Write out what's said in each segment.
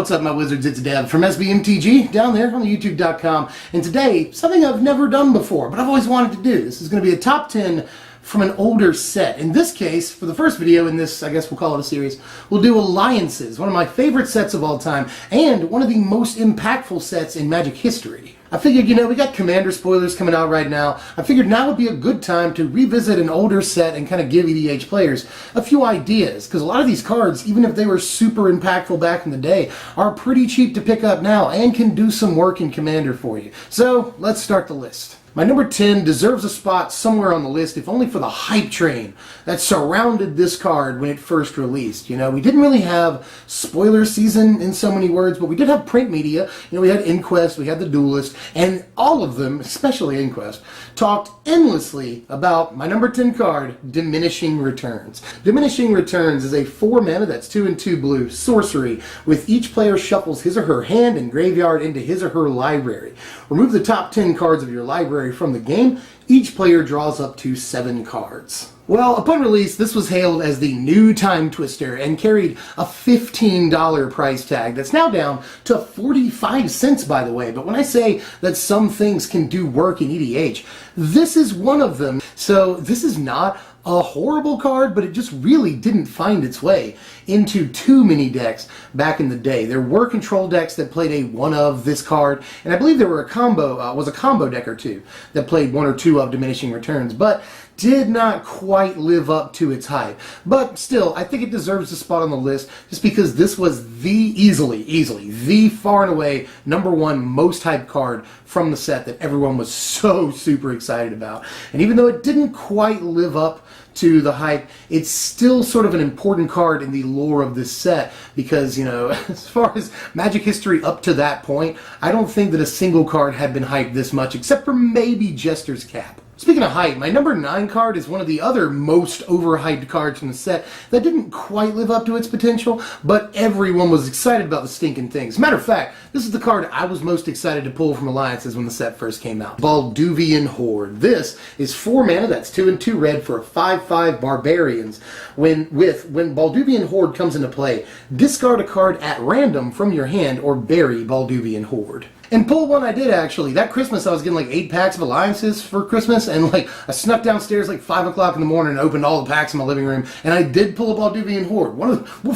What's up, my wizards? It's Dev from SBMTG down there on the YouTube.com. And today, something I've never done before, but I've always wanted to do. This is going to be a top 10 from an older set. In this case, for the first video in this, I guess we'll call it a series, we'll do Alliances, one of my favorite sets of all time, and one of the most impactful sets in Magic history. I figured, we got Commander spoilers coming out right now. I figured now would be a good time to revisit an older set and kind of give EDH players a few ideas, because a lot of these cards, even if they were super impactful back in the day, are pretty cheap to pick up now and can do some work in Commander for you. So, let's start the list. My number 10 deserves a spot somewhere on the list, if only for the hype train that surrounded this card when it first released. We didn't really have spoiler season in so many words, but we did have print media. We had Inquest, we had The Duelist, and all of them, especially Inquest, talked endlessly about my number 10 card, Diminishing Returns. Diminishing Returns is a 4-mana, that's 2 and 2 blue, sorcery, with each player shuffles his or her hand and graveyard into his or her library. Remove the top 10 cards of your library from the game. Each player draws up to 7 cards. Well, upon release, this was hailed as the new Time Twister and carried a $15 price tag that's now down to 45 cents, by the way. But when I say that some things can do work in EDH, this is one of them. So this is not a horrible card, but it just really didn't find its way into too many decks back in the day. There were control decks that played a one of this card, and I believe there were a combo deck or two that played one or two of Diminishing Returns, but did not quite live up to its hype. But still, I think it deserves a spot on the list just because this was the easily, the far and away #1 most hyped card from the set that everyone was so super excited about. And even though it didn't quite live up to the hype, it's still sort of an important card in the lore of this set because, as far as Magic history up to that point, I don't think that a single card had been hyped this much, except for maybe Jester's Cap. Speaking of hype, my number 9 card is one of the other most overhyped cards from the set that didn't quite live up to its potential, but everyone was excited about the stinking thing. As a matter of fact, this is the card I was most excited to pull from Alliances when the set first came out. Balduvian Horde. This is 4 mana, that's 2 and 2 red for a 5/5 Barbarians. When Balduvian Horde comes into play, discard a card at random from your hand or bury Balduvian Horde. And pull one I did, actually. That Christmas I was getting like 8 packs of Alliances for Christmas, and I snuck downstairs like 5 o'clock in the morning and opened all the packs in my living room, and I did pull a Balduvian Horde.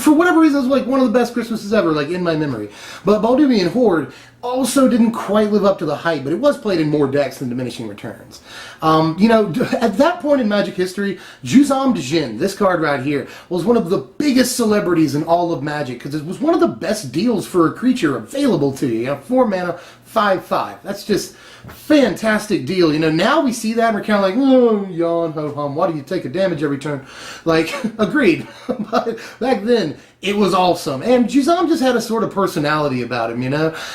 For whatever reason, it was like one of the best Christmases ever, in my memory. But Balduvian Horde also didn't quite live up to the hype, but it was played in more decks than Diminishing Returns. At that point in Magic history, Juzam Djinn, this card right here, was one of the biggest celebrities in all of Magic, because it was one of the best deals for a creature available to you. 4 mana, 5/5. That's just fantastic deal. Now we see that and we're kind of like, oh, yawn, ho-hum, why do you take a damage every turn? Agreed. But back then, it was awesome. And Juzam just had a sort of personality about him,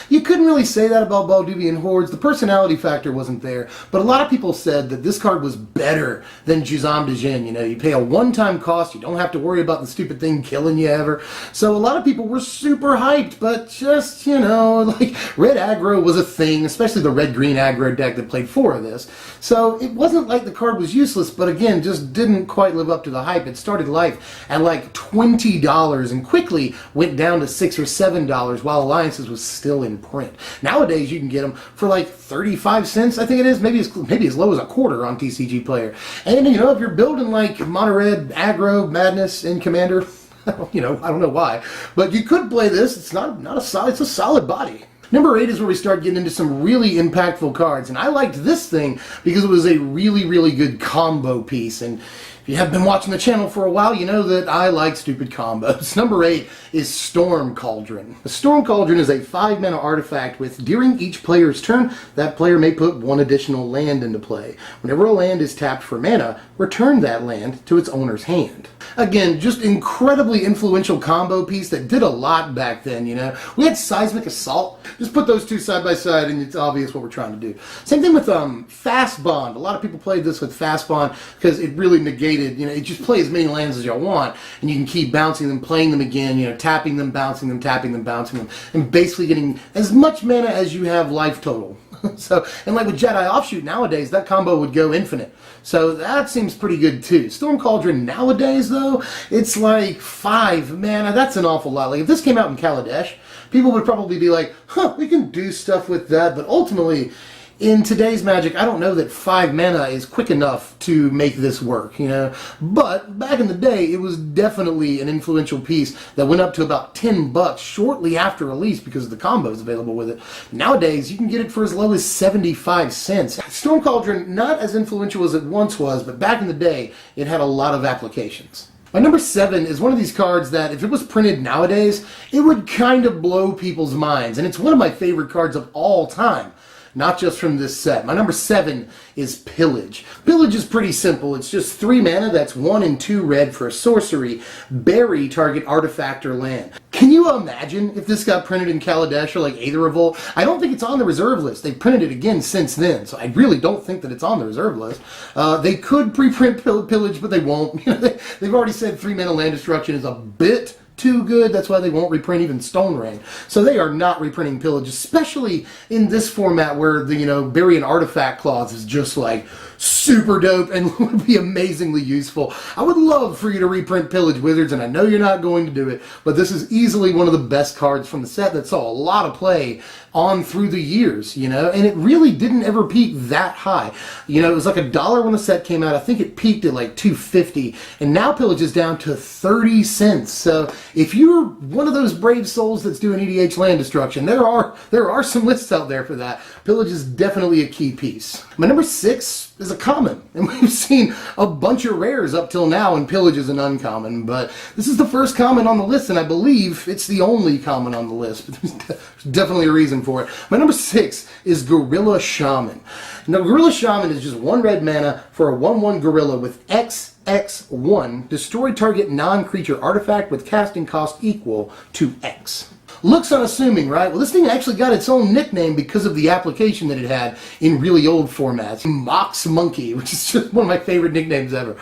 You couldn't really say that about Balduvian Hordes. The personality factor wasn't there. But a lot of people said that this card was better than Juzam Djinn. You pay a one-time cost. You don't have to worry about the stupid thing killing you ever. So a lot of people were super hyped. But just, red aggro was a thing, especially the red-green aggro deck that played 4 of this. So it wasn't like the card was useless, but again, just didn't quite live up to the hype. It started life at like $20 and quickly went down to $6 or $7 while Alliances was still in print. Nowadays, you can get them for like 35 cents, I think it is, maybe as low as a quarter on TCG Player. And if you're building like Mono Red, Aggro, Madness, and Commander, I don't know why, but you could play this. It's it's a solid body. Number 8 is where we start getting into some really impactful cards, and I liked this thing because it was a really, really good combo piece, and if you have been watching the channel for a while, you know that I like stupid combos. Number 8 is Storm Cauldron. The Storm Cauldron is a 5-mana artifact with, during each player's turn, that player may put 1 additional land into play. Whenever a land is tapped for mana, return that land to its owner's hand. Again, just incredibly influential combo piece that did a lot back then, We had Seismic Assault. Just put those two side by side and it's obvious what we're trying to do. Same thing with Fast Bond. A lot of people played this with Fast Bond because it really negated, it just play as many lands as you want, and you can keep bouncing them, playing them again, tapping them, bouncing them, tapping them, bouncing them, and basically getting as much mana as you have life total. So, and like with Jedi Offshoot nowadays, that combo would go infinite. So that seems pretty good too. Storm Cauldron nowadays though, it's like 5 mana. That's an awful lot. Like if this came out in Kaladesh, people would probably be like, huh, we can do stuff with that, but ultimately, in today's Magic, I don't know that 5 mana is quick enough to make this work, you know? But back in the day, it was definitely an influential piece that went up to about $10 shortly after release because of the combos available with it. Nowadays, you can get it for as low as 75 cents. Storm Cauldron, not as influential as it once was, but back in the day, it had a lot of applications. My number 7 is one of these cards that, if it was printed nowadays, it would kind of blow people's minds, and it's one of my favorite cards of all time. Not just from this set. My number 7 is Pillage. Pillage is pretty simple. It's just 3 mana, that's 1 and 2 red for a sorcery. Bury target artifact or land. Can you imagine if this got printed in Kaladesh or like Aether Revolt? I don't think it's on the reserve list. They've printed it again since then, so I really don't think that it's on the reserve list. They could pre-print Pillage, but they won't. They've already said 3 mana land destruction is a bit too good. That's why they won't reprint even Stone Rain. So they are not reprinting Pillage, especially in this format where the, bury an artifact clause is just like super dope and would be amazingly useful. I would love for you to reprint Pillage Wizards, and I know you're not going to do it, but this is easily one of the best cards from the set that saw a lot of play on through the years, and it really didn't ever peak that high. It was like $1 when the set came out. I think it peaked at like $2.50, and now Pillage is down to 30 cents. So if you're one of those brave souls that's doing EDH land destruction, there are some lists out there for that. Pillage is definitely a key piece. My number 6 is a common, and we've seen a bunch of rares up till now, and Pillage is an uncommon, but this is the first common on the list, and I believe it's the only common on the list, but there's definitely a reason for it. My number 6 is Gorilla Shaman. Now, Gorilla Shaman is just 1 red mana for a 1/1 gorilla with X1, destroy target non-creature artifact with casting cost equal to X. Looks unassuming, right? Well, this thing actually got its own nickname because of the application that it had in really old formats. Mox Monkey, which is just one of my favorite nicknames ever.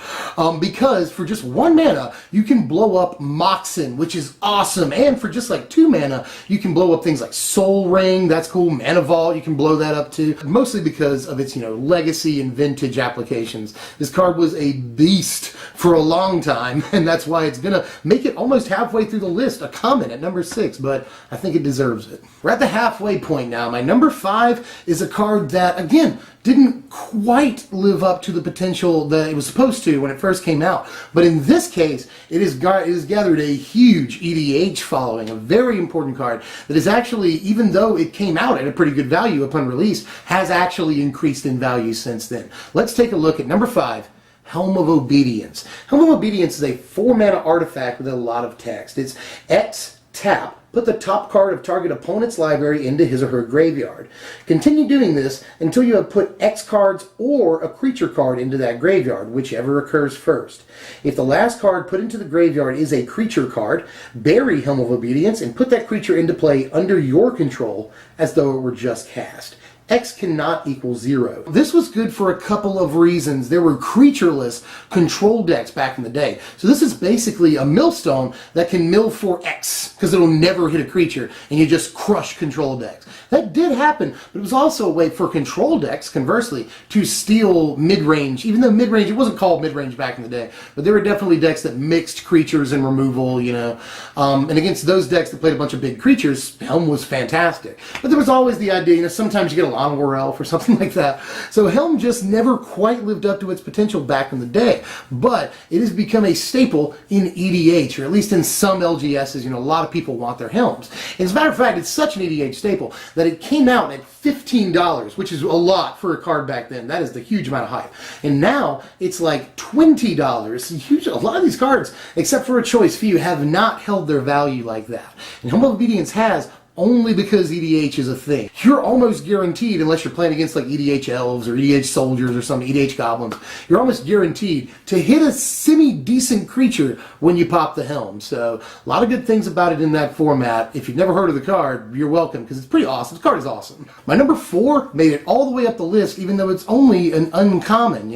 Because for just 1 mana, you can blow up Moxen, which is awesome. And for just like 2 mana, you can blow up things like Soul Ring, that's cool. Mana Vault, you can blow that up too. Mostly because of its, legacy and vintage applications. This card was a beast for a long time, and that's why it's gonna make it almost halfway through the list, a common at number 6, but I think it deserves it. We're at the halfway point now. My number 5 is a card that, again, didn't quite live up to the potential that it was supposed to when it first came out. But in this case, it has gathered a huge EDH following, a very important card that is actually, even though it came out at a pretty good value upon release, has actually increased in value since then. Let's take a look at number 5, Helm of Obedience. Helm of Obedience is a 4 mana artifact with a lot of text. It's X tap. Put the top card of target opponent's library into his or her graveyard. Continue doing this until you have put X cards or a creature card into that graveyard, whichever occurs first. If the last card put into the graveyard is a creature card, bury Helm of Obedience and put that creature into play under your control as though it were just cast. X cannot equal 0. This was good for a couple of reasons. There were creatureless control decks back in the day. So this is basically a millstone that can mill for X, because it'll never hit a creature, and you just crush control decks. That did happen, but it was also a way for control decks, conversely, to steal mid-range, even though mid-range, it wasn't called mid-range back in the day, but there were definitely decks that mixed creatures and removal, and against those decks that played a bunch of big creatures, Helm was fantastic. But there was always the idea, sometimes you get a War Elf or something like that. So Helm just never quite lived up to its potential back in the day, but it has become a staple in EDH, or at least in some LGSs. A lot of people want their Helms. And as a matter of fact, it's such an EDH staple that it came out at $15, which is a lot for a card back then. That is the huge amount of hype. And now it's like $20. Huge. A lot of these cards, except for a choice few, have not held their value like that. And Helm of Obedience has, only because EDH is a thing. You're almost guaranteed, unless you're playing against like EDH Elves or EDH Soldiers or some EDH Goblins, you're almost guaranteed to hit a semi-decent creature when you pop the Helm. So a lot of good things about it in that format. If you've never heard of the card, you're welcome, because it's pretty awesome. The card is awesome. My number 4 made it all the way up the list, even though it's only an uncommon,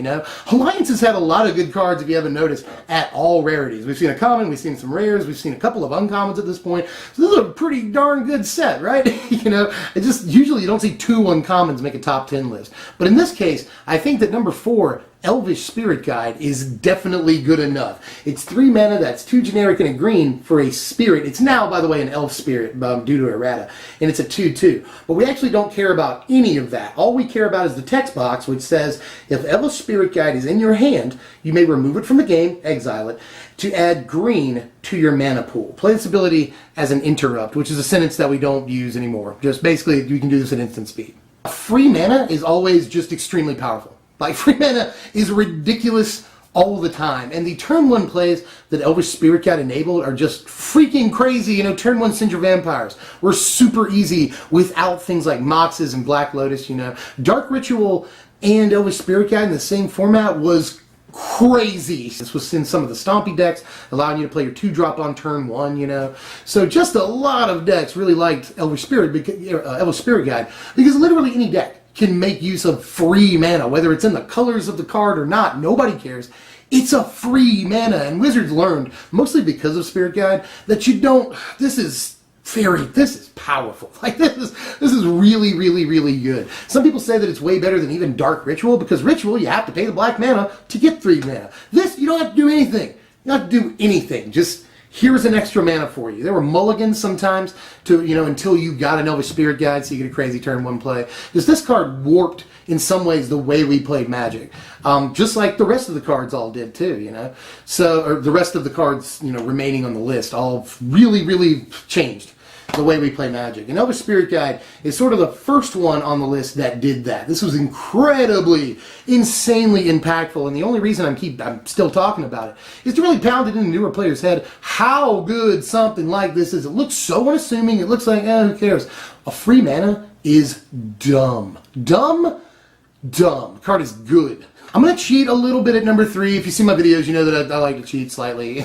Alliance has had a lot of good cards, if you haven't noticed, at all rarities. We've seen a common, we've seen some rares, we've seen a couple of uncommons at this point. So this is a pretty darn good set, right? It just, usually you don't see 2 uncommons make a top 10 list. But in this case, I think that number 4 Elvish Spirit Guide is definitely good enough. It's 3 mana, that's 2 generic and a green for a spirit. It's now, by the way, an elf spirit due to errata, and it's a 2/2. But we actually don't care about any of that. All we care about is the text box, which says, if Elvish Spirit Guide is in your hand, you may remove it from the game, exile it, to add green to your mana pool. Play this ability as an interrupt, which is a sentence that we don't use anymore. Just basically, you can do this at instant speed. Free mana is always just extremely powerful. Like, free mana is ridiculous all the time. And the turn 1 plays that Elvish Spirit Guide enabled are just freaking crazy. You know, turn 1 Cinder Vampires were super easy without things like Moxes and Black Lotus, you know. Dark Ritual and Elvish Spirit Guide in the same format was crazy. This was in some of the Stompy decks, allowing you to play your 2-drop on turn 1, you know. So just a lot of decks really liked Elvish Spirit Guide, because literally any deck can make use of free mana, whether it's in the colors of the card or not. Nobody cares. It's a free mana, and Wizards learned, mostly because of Spirit Guide, that you don't. This is powerful. Like, this is really, really, really good. Some people say that it's way better than even Dark Ritual, because Ritual, you have to pay the black mana to get 3 mana. This, you don't have to do anything. You don't have to do anything. Just, here's an extra mana for you. There were mulligans sometimes to, you know, until you got an Elvish Spirit Guide, so you get a crazy turn 1 play. Because this card warped, in some ways, the way we played Magic. Just like the rest of the cards all did too, you know. So, or the rest of the cards, you know, remaining on the list all really, really changed the way we play Magic. And Elvish Spirit Guide is sort of the first one on the list that did that. This was insanely impactful, and the only reason I'm still talking about it is to really pound it in the newer player's head how good something like this is. It looks so unassuming, it looks like, who cares? A free mana is dumb. Dumb. The card is good. I'm going to cheat a little bit at number 3. If you see my videos, you know that I like to cheat slightly.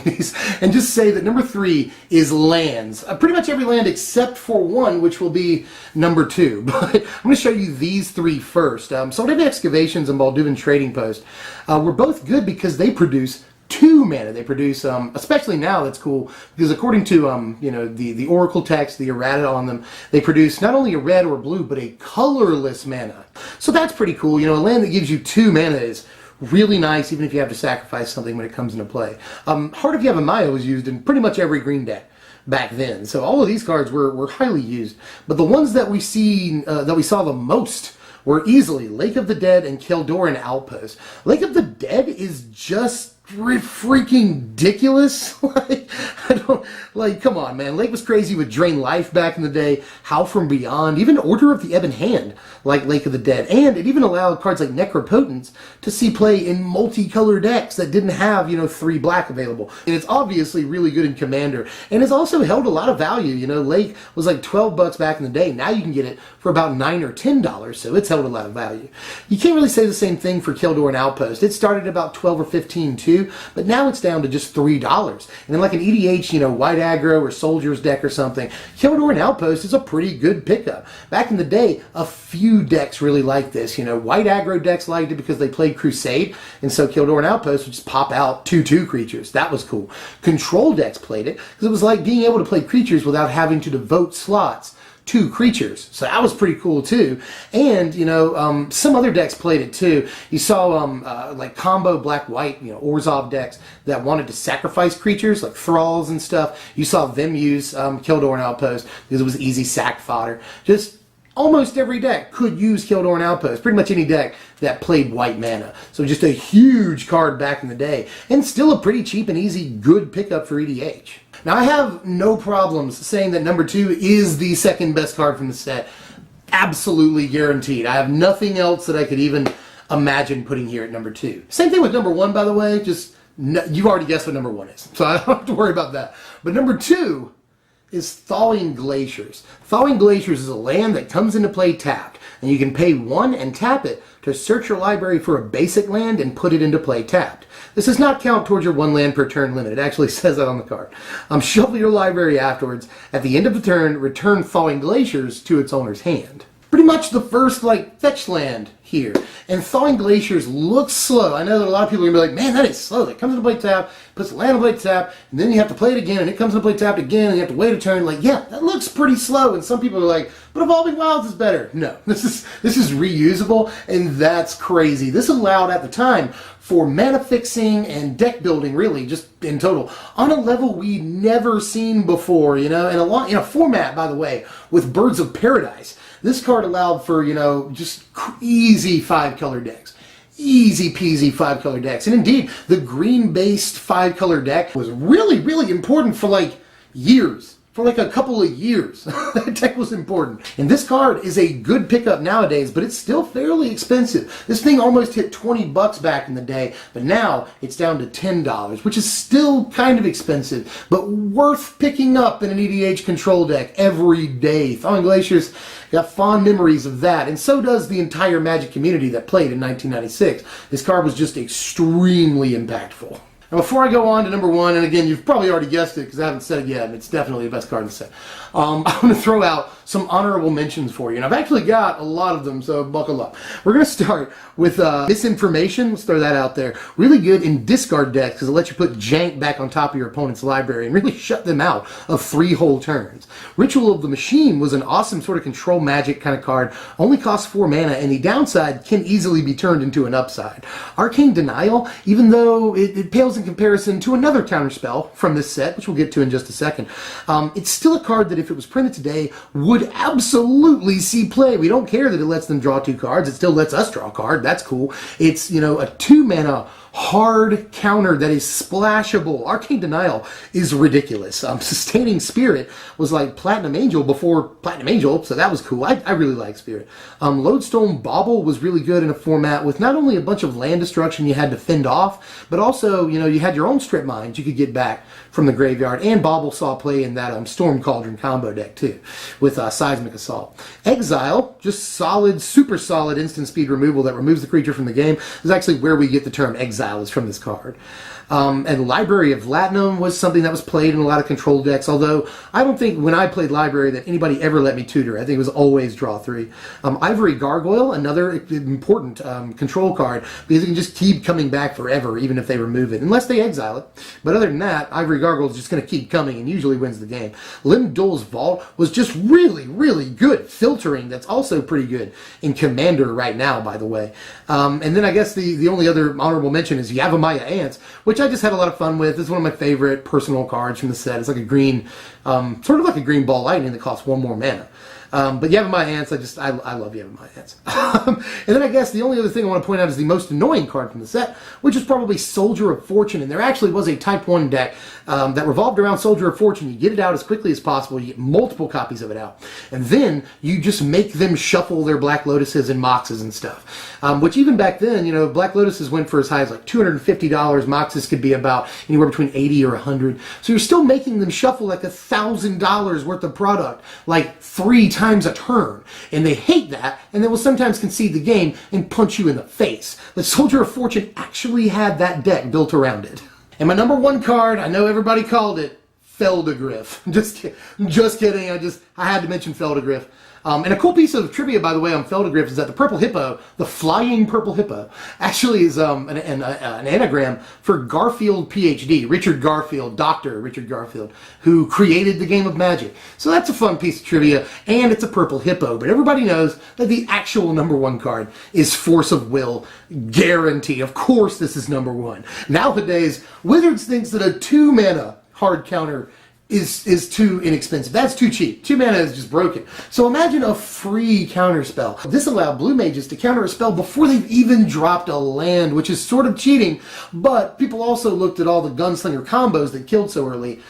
And just say that number 3 is lands. Pretty much every land except for one, which will be number 2. But I'm going to show you these 3 first. Soldado Excavations and Balduin Trading Post were both good because they produce 2 mana. They produce, especially now, that's cool, because according to, you know, the Oracle text, the errata on them, they produce not only a red or blue, but a colorless mana. So that's pretty cool. You know, a land that gives you 2 mana is really nice, even if you have to sacrifice something when it comes into play. Heart of Yavimaya was used in pretty much every green deck back then. So all of these cards were highly used. But the ones that we saw the most were easily Lake of the Dead and Kildoran Outpost. Lake of the Dead is just freaking ridiculous. Come on, man. Lake was crazy with Drain Life back in the day, Howl from Beyond, even Order of the Ebon Hand, like Lake of the Dead. And it even allowed cards like Necropotence to see play in multicolor decks that didn't have, you know, 3 black available. And it's obviously really good in Commander. And it's also held a lot of value. You know, Lake was like $12 back in the day. Now you can get it for about $9 or $10, so it's held a lot of value. You can't really say the same thing for Kildoran Outpost. It started at about $12 or $15 too, but now it's down to just $3. And then like an EDH, you know, White Aggro or Soldier's deck or something, Kildoran Outpost is a pretty good pickup. Back in the day, a few decks really liked this. You know, White Aggro decks liked it because they played Crusade, and so Kildoran Outpost would just pop out 2/2 creatures. That was cool. Control decks played it because it was like being able to play creatures without having to devote slots to creatures. So that was pretty cool too. And, you know, some other decks played it too. You saw like combo black-white, you know, Orzhov decks that wanted to sacrifice creatures like Thralls and stuff. You saw them use Kildoran Outpost because it was easy sack fodder. Just almost every deck could use Kildoran Outpost. Pretty much any deck that played white mana. So just a huge card back in the day. And still a pretty cheap and easy good pickup for EDH. Now I have no problems saying that number 2 is the second best card from the set. Absolutely guaranteed. I have nothing else that I could even imagine putting here at number 2. Same thing with number 1, by the way. Just, you've already guessed what number 1 is. So I don't have to worry about that. But number 2 is Thawing Glaciers. Thawing Glaciers is a land that comes into play tapped, and you can pay 1 and tap it to search your library for a basic land and put it into play tapped. This does not count towards your 1 land per turn limit. It actually says that on the card. Shuffle your library afterwards. At the end of the turn, return Thawing Glaciers to its owner's hand. Pretty much the first, like, fetch land here. And Thawing Glaciers looks slow. I know that a lot of people are going to be like, man, that is slow. It comes into play tap, puts the land on play tap, and then you have to play it again, and it comes into play tapped again, and you have to wait a turn. Like, yeah, that looks pretty slow, and some people are like, but Evolving Wilds is better. No, this is reusable, and that's crazy. This allowed at the time for mana fixing and deck building, really, just in total, on a level we'd never seen before, you know, and in a format, by the way, with Birds of Paradise. This card allowed for, you know, just easy 5-color decks. Easy peasy 5-color decks. And indeed, the green-based 5-color deck was really, really important for like years. For like a couple of years. That deck was important. And this card is a good pickup nowadays, but it's still fairly expensive. This thing almost hit 20 bucks back in the day, but now it's down to $10, which is still kind of expensive, but worth picking up in an EDH control deck every day. Thawing Glaciers got fond memories of that, and so does the entire Magic community that played in 1996. This card was just extremely impactful. Now, before I go on to number one, and again, you've probably already guessed it because I haven't said it yet, and it's definitely the best card in the set. I'm going to throw out some honorable mentions for you. And I've actually got a lot of them, so buckle up. We're going to start with Misinformation. Let's throw that out there. Really good in discard decks because it lets you put jank back on top of your opponent's library and really shut them out of 3 whole turns. Ritual of the Machine was an awesome sort of control magic kind of card. Only costs 4 mana, and the downside can easily be turned into an upside. Arcane Denial, even though it pales in comparison to another counterspell from this set, which we'll get to in just a second, it's still a card that if it was printed today would absolutely see play. We don't care that it lets them draw 2 cards. It still lets us draw a card. That's cool. It's, you know, a 2-mana hard counter that is splashable. Arcane Denial is ridiculous. Sustaining Spirit was like Platinum Angel before Platinum Angel, so that was cool. I really like Spirit. Lodestone Bauble was really good in a format with not only a bunch of land destruction you had to fend off, but also, you know, you had your own strip mines you could get back from the graveyard, and Bauble saw play in that Storm Cauldron combo deck too, with Seismic Assault. Exile, just solid, super solid instant speed removal that removes the creature from the game, is actually where we get the term Exile, is from this card. And Library of Latinum was something that was played in a lot of control decks, although I don't think when I played Library that anybody ever let me tutor. I think it was always draw 3. Ivory Gargoyle, another important control card, because it can just keep coming back forever, even if they remove it, unless they exile it. But other than that, Ivory Gargoyle is just going to keep coming and usually wins the game. Lim-Dul's Vault was just really, really good filtering. That's also pretty good in Commander right now, by the way. And then I guess the only other honorable mention is Yavimaya Ants, which I just had a lot of fun with. It's one of my favorite personal cards from the set. It's like a green, sort of like a green ball lightning that costs 1 more mana. But Yavimaya Ants, I love Yavimaya Ants. And then I guess the only other thing I want to point out is the most annoying card from the set, which is probably Soldier of Fortune. And there actually was a Type 1 deck that revolved around Soldier of Fortune. You get it out as quickly as possible. You get multiple copies of it out. And then you just make them shuffle their Black Lotuses and Moxes and stuff. Which even back then, you know, Black Lotuses went for as high as like $250. Moxes could be about anywhere between $80 or $100. So you're still making them shuffle like $1,000 worth of product, like 3 times a turn. And they hate that, and they will sometimes concede the game and punch you in the face. The Soldier of Fortune actually had that deck built around it. And my number 1 card, I know everybody called it, Feldegriff. Just kidding. I had to mention Feldegriff. And a cool piece of trivia, by the way, on Feldegriff is that the purple hippo, the flying purple hippo, actually is an anagram for Garfield PhD, Richard Garfield, Dr. Richard Garfield, who created the game of Magic. So that's a fun piece of trivia, and it's a purple hippo. But everybody knows that the actual number 1 card is Force of Will, guarantee. Of course this is number 1. Nowadays, Wizards thinks that a 2-mana hard counter is too inexpensive. That's too cheap. 2 mana is just broken. So imagine a free counter spell. This allowed blue mages to counter a spell before they've even dropped a land, which is sort of cheating, but people also looked at all the gunslinger combos that killed so early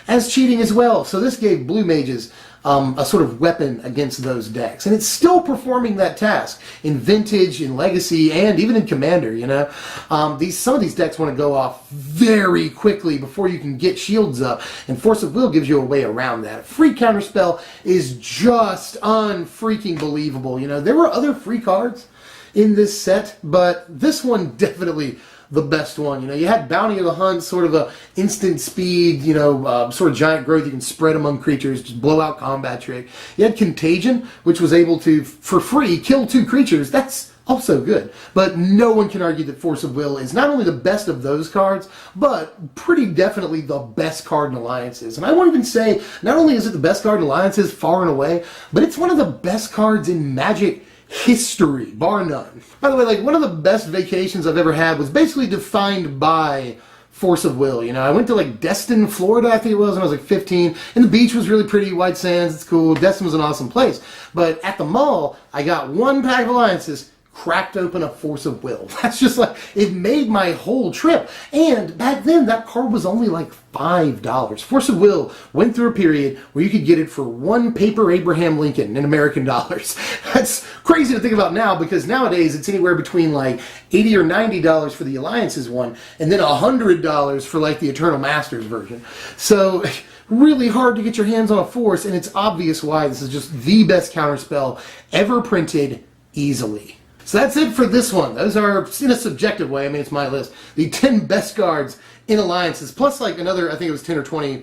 as cheating as well. So this gave blue mages a sort of weapon against those decks. And it's still performing that task in Vintage, in Legacy, and even in Commander, you know. Some of these decks want to go off very quickly before you can get shields up, and Force of Will gives you a way around that. A free counterspell is just unfreaking believable. You know, there were other free cards in this set, but this one definitely the best one. You know, you had Bounty of the Hunt, sort of a instant speed, you know, sort of giant growth you can spread among creatures, just blow out combat trick. You had Contagion, which was able to, for free, kill 2 creatures. That's also good. But no one can argue that Force of Will is not only the best of those cards, but pretty definitely the best card in Alliances. And I won't even say, not only is it the best card in Alliances far and away, but it's one of the best cards in Magic history, bar none. By the way, like, one of the best vacations I've ever had was basically defined by Force of Will. You know, I went to like Destin, Florida, I think it was, when I was like 15, and the beach was really pretty, white sands, it's cool. Destin was an awesome place. But at the mall, I got one pack of Alliances, cracked open a Force of Will. That's just like, it made my whole trip. And back then, that card was only like $5. Force of Will went through a period where you could get it for one paper Abraham Lincoln in American dollars. That's crazy to think about now, because nowadays it's anywhere between like $80 or $90 for the Alliances one, and then $100 for like the Eternal Masters version. So really hard to get your hands on a Force, and it's obvious why this is just the best counterspell ever printed easily. So that's it for this one. Those are, in a subjective way, I mean, it's my list, the 10 best cards in Alliances, plus like another, I think it was 10 or 20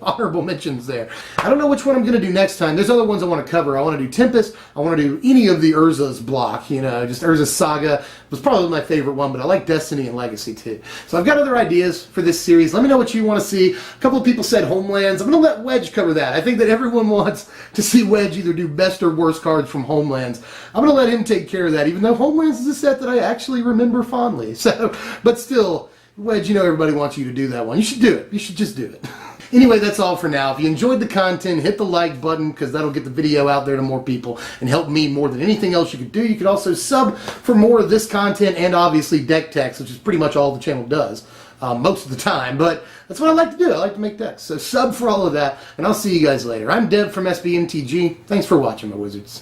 honorable mentions there. I don't know which one I'm going to do next time. There's other ones I want to cover. I want to do Tempest. I want to do any of the Urza's block. You know, just Urza's Saga was probably my favorite one, but I like Destiny and Legacy too. So I've got other ideas for this series. Let me know what you want to see. A couple of people said Homelands. I'm going to let Wedge cover that. I think that everyone wants to see Wedge either do best or worst cards from Homelands. I'm going to let him take care of that, even though Homelands is a set that I actually remember fondly. So, but still, Wedge, you know everybody wants you to do that one. You should do it. You should just do it. Anyway, that's all for now. If you enjoyed the content, hit the like button, because that'll get the video out there to more people and help me more than anything else you could do. You could also sub for more of this content and obviously deck techs, which is pretty much all the channel does most of the time. But that's what I like to do. I like to make decks. So sub for all of that, and I'll see you guys later. I'm Deb from SBMTG. Thanks for watching, my wizards.